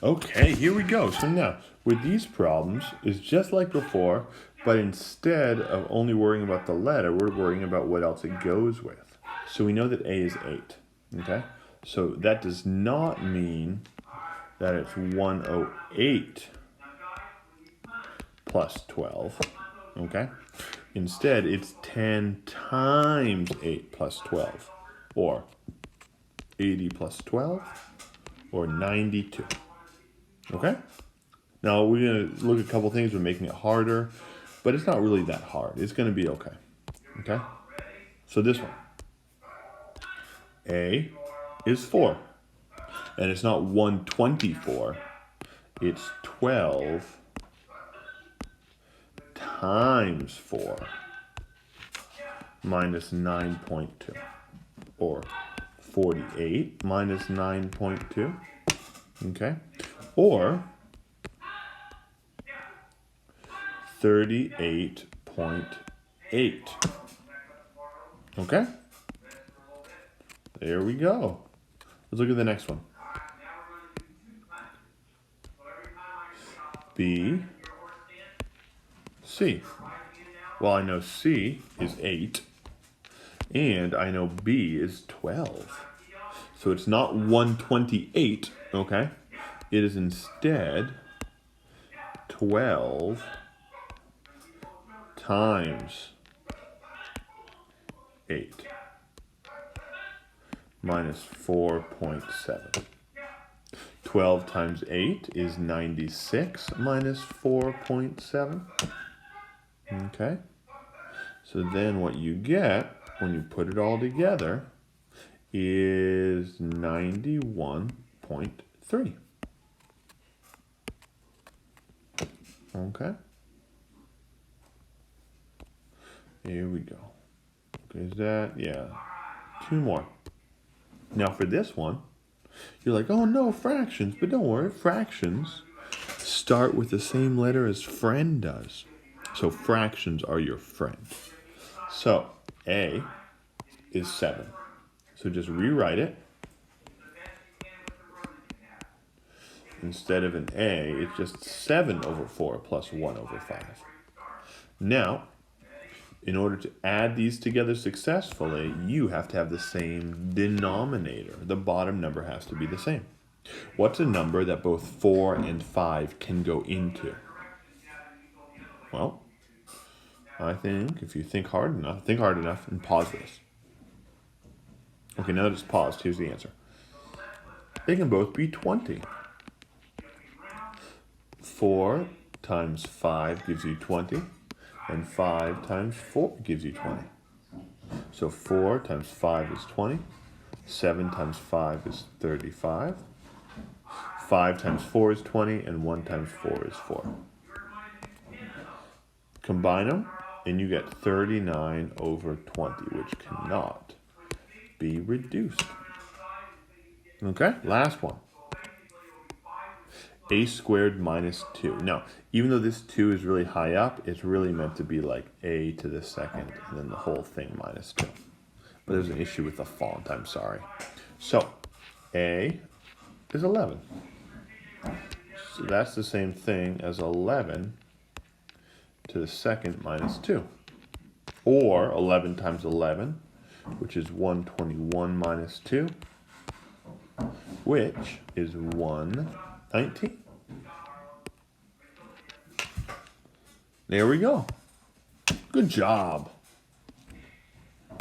Okay, here we go. So now, with these problems, it's just like before, but instead of only worrying about the letter, we're worrying about what else it goes with. So we know that A is 8, okay? So that does not mean that it's 108 plus 12, okay? Instead, it's 10 times 8 plus 12, or 80 plus 12, or 92. Okay? Now we're going to look at a couple things. We're making it harder, but it's not really that hard. It's going to be okay. Okay? So this one. A is 4. And it's not 124. It's 12 times 4 minus 9.2. Or 48 minus 9.2. Okay? Or 38.8. Okay? There we go. Let's look at the next one. B, C. Well, I know C is 8, and I know B is 12. So it's not 128, okay? It is instead 12 times 8 minus 4.7. 12 times 8 is 96 minus 4.7. Okay? So then what you get when you put it all together is 91.3. Okay? Here we go. Okay, is that? Yeah. 2 more. Now for this one, you're like, oh no, fractions. But don't worry, fractions start with the same letter as friend does. So fractions are your friend. So A is 7. So just rewrite it. Instead of an A, it's just 7 over 4 plus 1 over 5. Now, in order to add these together successfully, you have to have the same denominator. The bottom number has to be the same. What's a number that both 4 and 5 can go into? Well, I think if you think hard enough and pause this. Okay, now that it's paused, here's the answer. They can both be 20. 4 times 5 gives you 20, and 5 times 4 gives you 20. So 4 times 5 is 20, 7 times 5 is 35, 5 times 4 is 20, and 1 times 4 is 4. Combine them, and you get 39 over 20, which cannot be reduced. Okay, last one. A squared minus 2. Now, even though this 2 is really high up, it's really meant to be like A to the second, and then the whole thing minus 2. But there's an issue with the font, I'm sorry. So, A is 11. So that's the same thing as 11 to the second minus 2. Or 11 times 11, which is 121 minus 2, which is 119. There we go. Good job.